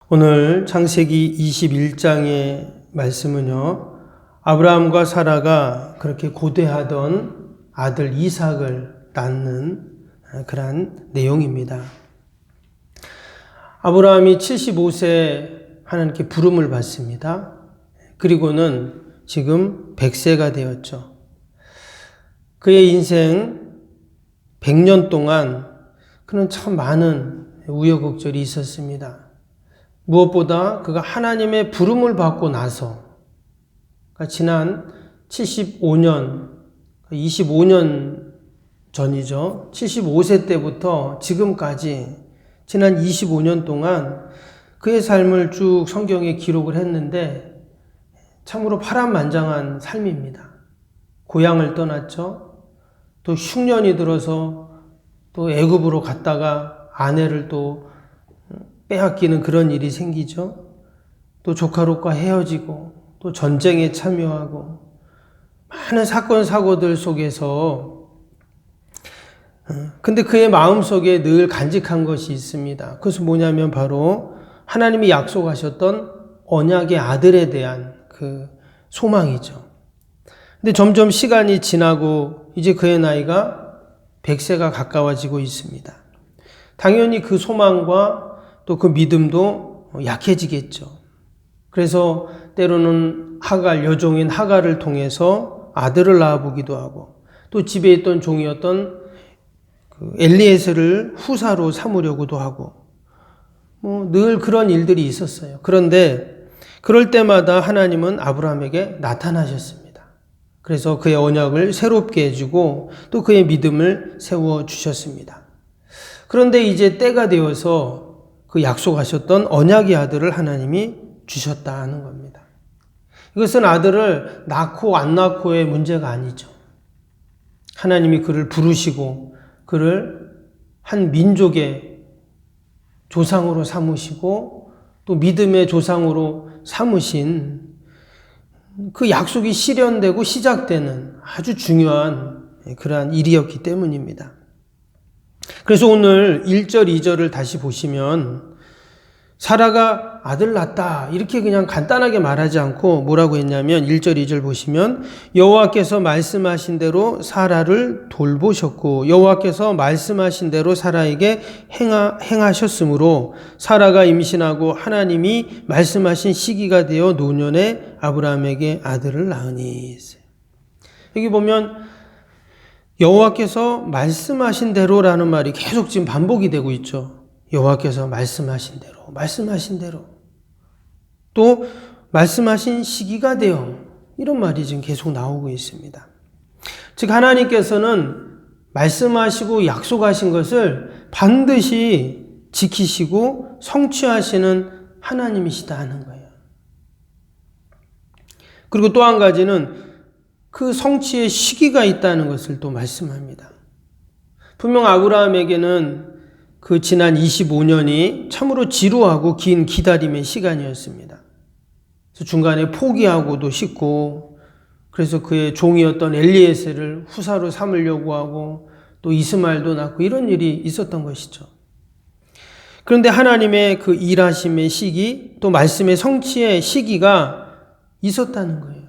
오늘 창세기 21장의 말씀은요, 아브라함과 사라가 그렇게 고대하던 아들 이삭을 낳는 그러한 내용입니다. 아브라함이 75세 하나님께 부름을 받습니다. 그리고는 지금 100세가 되었죠. 그의 인생 100년 동안 그는 참 많은 우여곡절이 있었습니다. 무엇보다 그가 하나님의 부름을 받고 나서 지난 75년, 25년 전이죠. 75세 때부터 지금까지 지난 25년 동안 그의 삶을 쭉 성경에 기록을 했는데 참으로 파란만장한 삶입니다. 고향을 떠났죠. 또 흉년이 들어서 또 애굽으로 갔다가 아내를 또 빼앗기는 그런 일이 생기죠. 또 조카롯과 헤어지고 또 전쟁에 참여하고 많은 사건 사고들 속에서 근데 그의 마음속에 늘 간직한 것이 있습니다. 그것은 뭐냐면 바로 하나님이 약속하셨던 언약의 아들에 대한 그 소망이죠. 근데 점점 시간이 지나고 이제 그의 나이가 100세가 가까워지고 있습니다. 당연히 그 소망과 또 그 믿음도 약해지겠죠. 그래서 때로는 여종인 하갈을 통해서 아들을 낳아보기도 하고 또 집에 있던 종이었던 그 엘리에셀을 후사로 삼으려고도 하고 늘 그런 일들이 있었어요. 그런데 그럴 때마다 하나님은 아브라함에게 나타나셨습니다. 그래서 그의 언약을 새롭게 해주고 또 그의 믿음을 세워주셨습니다. 그런데 이제 때가 되어서 그 약속하셨던 언약의 아들을 하나님이 주셨다는 겁니다. 이것은 아들을 낳고 안 낳고의 문제가 아니죠. 하나님이 그를 부르시고 그를 한 민족의 조상으로 삼으시고 또 믿음의 조상으로 삼으신 그 약속이 실현되고 시작되는 아주 중요한 그러한 일이었기 때문입니다. 그래서 오늘 1절, 2절을 다시 보시면 사라가 아들 낳았다 이렇게 그냥 간단하게 말하지 않고 뭐라고 했냐면 1절, 2절 보시면 여호와께서 말씀하신 대로 사라를 돌보셨고 여호와께서 말씀하신 대로 사라에게 행하셨으므로 사라가 임신하고 하나님이 말씀하신 시기가 되어 노년에 아브라함에게 아들을 낳으니. 여기 보면 여호와께서 말씀하신 대로라는 말이 계속 지금 반복이 되고 있죠. 여호와께서 말씀하신 대로. 또 말씀하신 시기가 되어 이런 말이 지금 계속 나오고 있습니다. 즉 하나님께서는 말씀하시고 약속하신 것을 반드시 지키시고 성취하시는 하나님이시다 하는 거예요. 그리고 또 한 가지는 그 성취의 시기가 있다는 것을 또 말씀합니다. 분명 아브라함에게는 그 지난 25년이 참으로 지루하고 긴 기다림의 시간이었습니다. 그래서 중간에 포기하고도 싶고 그래서 그의 종이었던 엘리에셀을 후사로 삼으려고 하고 또 이스마엘도 낳고 이런 일이 있었던 것이죠. 그런데 하나님의 그 일하심의 시기 또 말씀의 성취의 시기가 있었다는 거예요.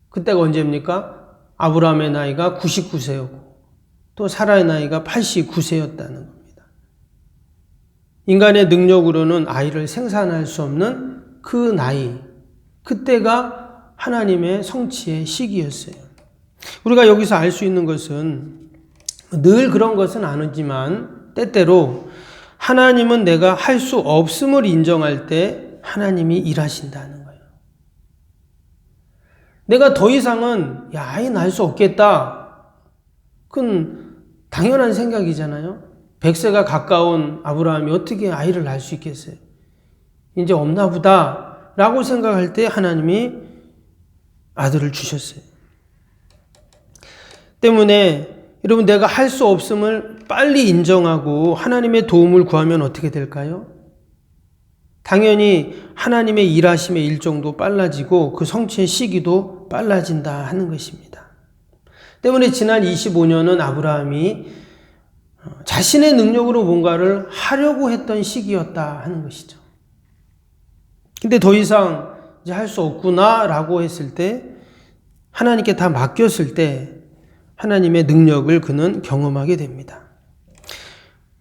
그때가 언제입니까? 아브라함의 나이가 99세였고 또 사라의 나이가 89세였다는 겁니다. 인간의 능력으로는 아이를 생산할 수 없는 그 나이, 그때가 하나님의 성취의 시기였어요. 우리가 여기서 알 수 있는 것은 늘 그런 것은 아니지만 때때로 하나님은 내가 할 수 없음을 인정할 때 하나님이 일하신다는 거예요. 내가 더 이상은 아이 낳을 수 없겠다. 그건 당연한 생각이잖아요. 100세가 가까운 아브라함이 어떻게 아이를 낳을 수 있겠어요? 이제 없나 보다 라고 생각할 때 하나님이 아들을 주셨어요. 때문에 여러분 내가 할 수 없음을 빨리 인정하고 하나님의 도움을 구하면 어떻게 될까요? 당연히 하나님의 일하심의 일정도 빨라지고 그 성취의 시기도 빨라진다 하는 것입니다. 때문에 지난 25년은 아브라함이 자신의 능력으로 뭔가를 하려고 했던 시기였다 하는 것이죠. 근데 더 이상 이제 할 수 없구나라고 했을 때, 하나님께 다 맡겼을 때 하나님의 능력을 그는 경험하게 됩니다.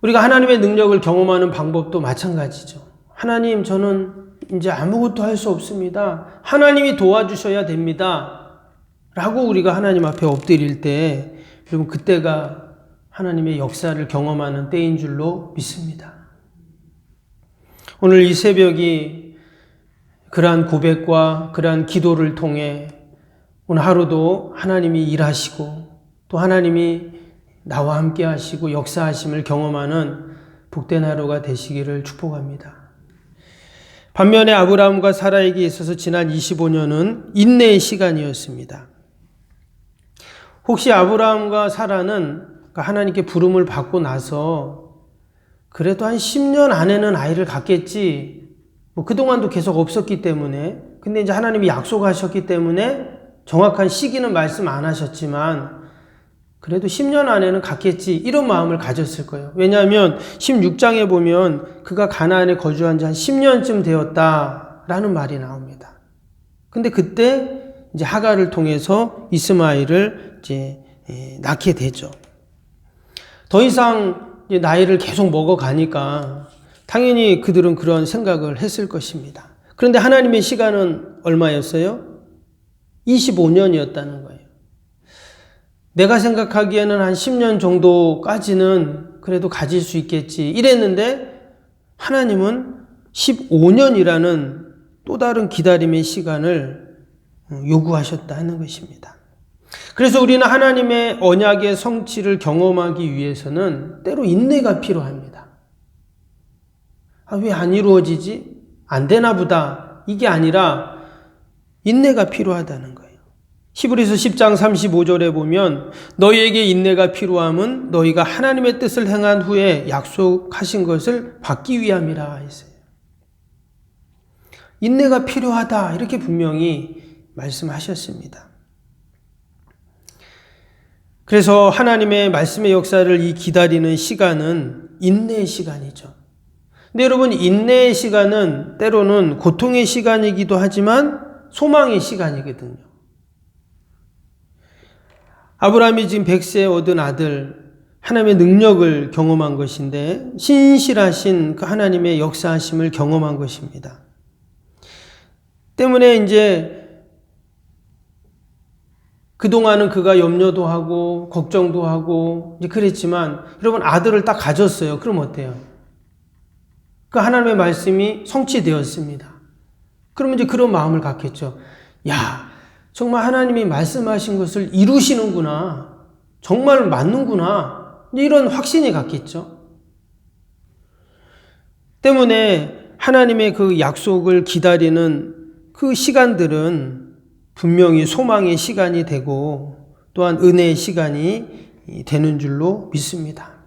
우리가 하나님의 능력을 경험하는 방법도 마찬가지죠. 하나님, 저는 이제 아무것도 할 수 없습니다. 하나님이 도와주셔야 됩니다. 라고 우리가 하나님 앞에 엎드릴 때, 여러분, 그때가 하나님의 역사를 경험하는 때인 줄로 믿습니다. 오늘 이 새벽이 그러한 고백과 그러한 기도를 통해 오늘 하루도 하나님이 일하시고 또 하나님이 나와 함께 하시고 역사하심을 경험하는 복된 하루가 되시기를 축복합니다. 반면에 아브라함과 사라에게 있어서 지난 25년은 인내의 시간이었습니다. 혹시 아브라함과 사라는 하나님께 부름을 받고 나서 그래도 한 10년 안에는 아이를 갖겠지, 그동안도 계속 없었기 때문에, 근데 이제 하나님이 약속하셨기 때문에 정확한 시기는 말씀 안 하셨지만 그래도 10년 안에는 갖겠지, 이런 마음을 가졌을 거예요. 왜냐하면 16장에 보면 그가 가나안에 거주한 지 한 10년쯤 되었다라는 말이 나옵니다. 근데 그때 이제 하갈을 통해서 이스마엘을 이제 낳게 되죠. 더 이상 나이를 계속 먹어가니까 당연히 그들은 그런 생각을 했을 것입니다. 그런데 하나님의 시간은 얼마였어요? 25년이었다는 거예요. 내가 생각하기에는 한 10년 정도까지는 그래도 가질 수 있겠지 이랬는데 하나님은 15년이라는 또 다른 기다림의 시간을 요구하셨다 하는 것입니다. 그래서 우리는 하나님의 언약의 성취를 경험하기 위해서는 때로 인내가 필요합니다. 왜 안 이루어지지? 안 되나 보다. 이게 아니라 인내가 필요하다는 거예요. 히브리서 10장 35절에 보면 너희에게 인내가 필요함은 너희가 하나님의 뜻을 행한 후에 약속하신 것을 받기 위함이라 했어요. 인내가 필요하다 이렇게 분명히 말씀하셨습니다. 그래서 하나님의 말씀의 역사를 이 기다리는 시간은 인내의 시간이죠. 근데 여러분, 인내의 시간은 때로는 고통의 시간이기도 하지만 소망의 시간이거든요. 아브라함이 지금 100세에 얻은 아들, 하나님의 능력을 경험한 것인데 신실하신 그 하나님의 역사하심을 경험한 것입니다. 때문에 이제 그동안은 그가 염려도 하고 걱정도 하고 이제 그랬지만 여러분, 아들을 딱 가졌어요. 그럼 어때요? 그 하나님의 말씀이 성취되었습니다. 그러면 이제 그런 마음을 갖겠죠. 야, 정말 하나님이 말씀하신 것을 이루시는구나. 정말 맞는구나. 이런 확신이 갖겠죠. 때문에 하나님의 그 약속을 기다리는 그 시간들은 분명히 소망의 시간이 되고 또한 은혜의 시간이 되는 줄로 믿습니다.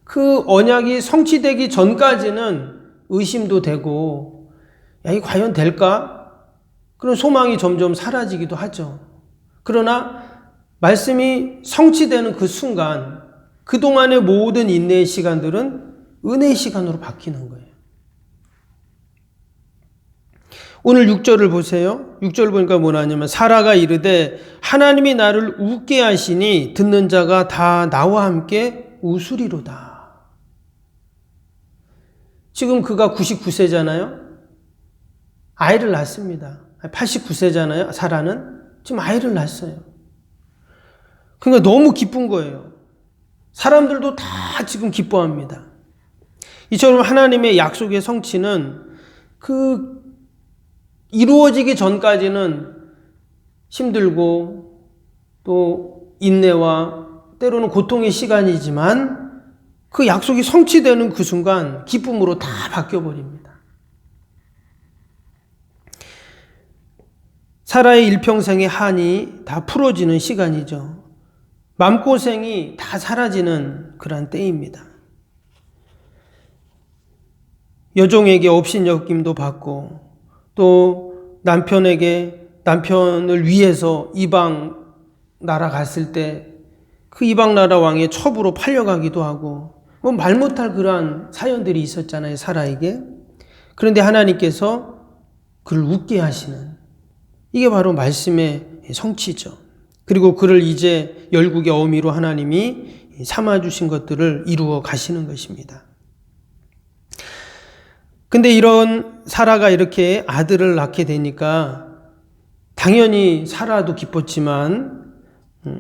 그 언약이 성취되기 전까지는 의심도 되고, 야, 이게 과연 될까? 그런 소망이 점점 사라지기도 하죠. 그러나 말씀이 성취되는 그 순간, 그동안의 모든 인내의 시간들은 은혜의 시간으로 바뀌는 거예요. 오늘 6절을 보세요. 6절 보니까 뭐라냐면 사라가 이르되 하나님이 나를 웃게 하시니 듣는 자가 다 나와 함께 웃으리로다. 지금 그가 99세잖아요. 아이를 낳습니다. 89세잖아요. 사라는 지금 아이를 낳았어요. 그러니까 너무 기쁜 거예요. 사람들도 다 지금 기뻐합니다. 이처럼 하나님의 약속의 성취는 그 이루어지기 전까지는 힘들고 또 인내와 때로는 고통의 시간이지만 그 약속이 성취되는 그 순간 기쁨으로 다 바뀌어버립니다. 사라의 일평생의 한이 다 풀어지는 시간이죠. 마음고생이 다 사라지는 그런 때입니다. 여종에게 업신여김도 받고 또 남편을 위해서 이방 나라 갔을 때 그 이방 나라 왕의 첩으로 팔려가기도 하고 말 못할 그러한 사연들이 있었잖아요, 사라에게. 그런데 하나님께서 그를 웃게 하시는, 이게 바로 말씀의 성취죠. 그리고 그를 이제 열국의 어미로 하나님이 삼아주신 것들을 이루어 가시는 것입니다. 근데 이런 사라가 이렇게 아들을 낳게 되니까 당연히 사라도 기뻤지만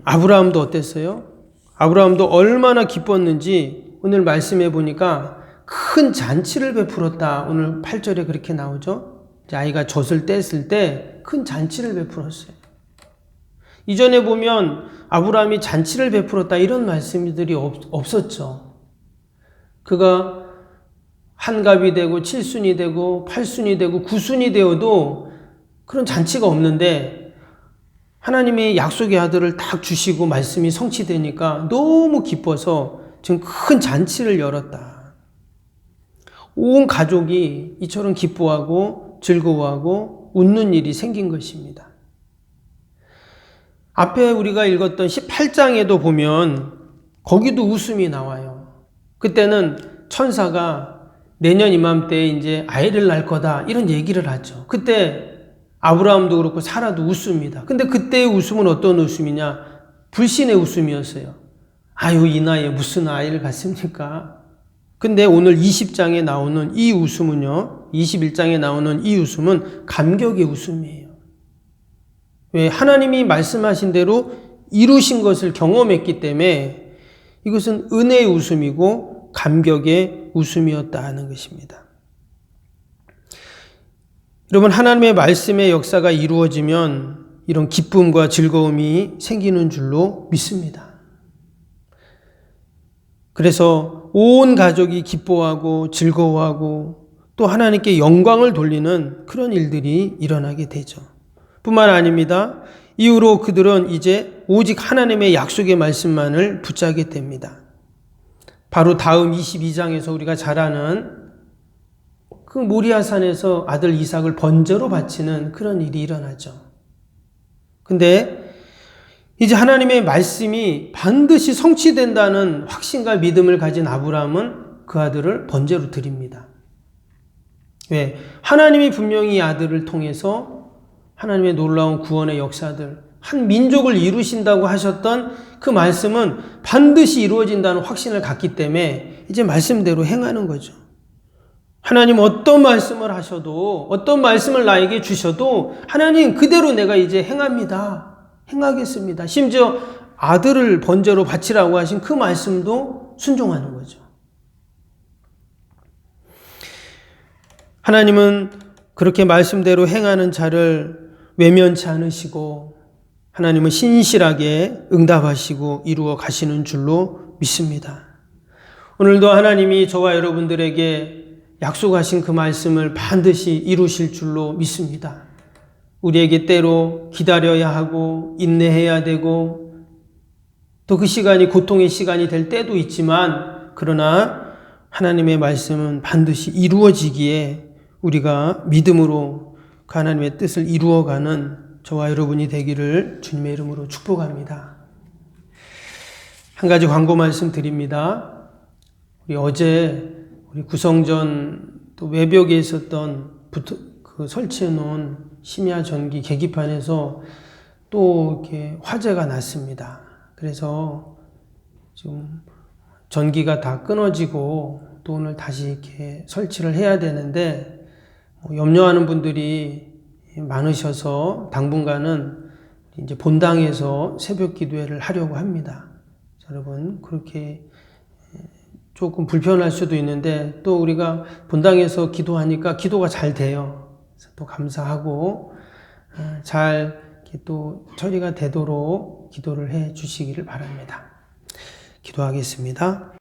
아브라함도 어땠어요? 아브라함도 얼마나 기뻤는지 오늘 말씀해 보니까 큰 잔치를 베풀었다. 오늘 8절에 그렇게 나오죠. 아이가 젖을 뗐을 때 큰 잔치를 베풀었어요. 이전에 보면 아브라함이 잔치를 베풀었다 이런 말씀들이 없었죠. 그가 한갑이 되고 7순이 되고 8순이 되고 9순이 되어도 그런 잔치가 없는데 하나님이 약속의 아들을 딱 주시고 말씀이 성취되니까 너무 기뻐서 지금 큰 잔치를 열었다. 온 가족이 이처럼 기뻐하고 즐거워하고 웃는 일이 생긴 것입니다. 앞에 우리가 읽었던 18장에도 보면 거기도 웃음이 나와요. 그때는 천사가 내년 이맘때에 이제 아이를 낳을 거다 이런 얘기를 하죠. 그때 아브라함도 그렇고 사라도 웃습니다. 근데 그때의 웃음은 어떤 웃음이냐? 불신의 웃음이었어요. 아유, 이 나이에 무슨 아이를 갖습니까? 근데 오늘 20장에 나오는 이 웃음은요, 21장에 나오는 이 웃음은 감격의 웃음이에요. 왜? 하나님이 말씀하신 대로 이루신 것을 경험했기 때문에 이것은 은혜의 웃음이고 감격의 웃음이었다는 것입니다. 여러분, 하나님의 말씀의 역사가 이루어지면 이런 기쁨과 즐거움이 생기는 줄로 믿습니다. 그래서 온 가족이 기뻐하고 즐거워하고 또 하나님께 영광을 돌리는 그런 일들이 일어나게 되죠. 뿐만 아닙니다. 이후로 그들은 이제 오직 하나님의 약속의 말씀만을 붙잡게 됩니다. 바로 다음 22장에서 우리가 잘 아는 그 모리아산에서 아들 이삭을 번제로 바치는 그런 일이 일어나죠. 근데 이제 하나님의 말씀이 반드시 성취된다는 확신과 믿음을 가진 아브라함은 그 아들을 번제로 드립니다. 왜? 하나님이 분명히 이 아들을 통해서 하나님의 놀라운 구원의 역사들, 한 민족을 이루신다고 하셨던 그 말씀은 반드시 이루어진다는 확신을 갖기 때문에 이제 말씀대로 행하는 거죠. 하나님 어떤 말씀을 하셔도, 어떤 말씀을 나에게 주셔도 하나님 그대로 내가 이제 행합니다. 행하겠습니다. 심지어 아들을 번제로 바치라고 하신 그 말씀도 순종하는 거죠. 하나님은 그렇게 말씀대로 행하는 자를 외면치 않으시고 하나님은 신실하게 응답하시고 이루어 가시는 줄로 믿습니다. 오늘도 하나님이 저와 여러분들에게 약속하신 그 말씀을 반드시 이루실 줄로 믿습니다. 우리에게 때로 기다려야 하고 인내해야 되고 또 그 시간이 고통의 시간이 될 때도 있지만 그러나 하나님의 말씀은 반드시 이루어지기에 우리가 믿음으로 그 하나님의 뜻을 이루어가는 저와 여러분이 되기를 주님의 이름으로 축복합니다. 한 가지 광고 말씀 드립니다. 우리 어제 우리 구성전 또 외벽에 있었던 그 설치해 놓은 심야 전기 계기판에서 또 이렇게 화재가 났습니다. 그래서 지금 전기가 다 끊어지고 또 오늘 다시 이렇게 설치를 해야 되는데 염려하는 분들이 많으셔서 당분간은 이제 본당에서 새벽 기도회를 하려고 합니다. 여러분 그렇게 조금 불편할 수도 있는데 또 우리가 본당에서 기도하니까 기도가 잘 돼요. 그래서 또 감사하고 잘 이렇게 또 처리가 되도록 기도를 해 주시기를 바랍니다. 기도하겠습니다.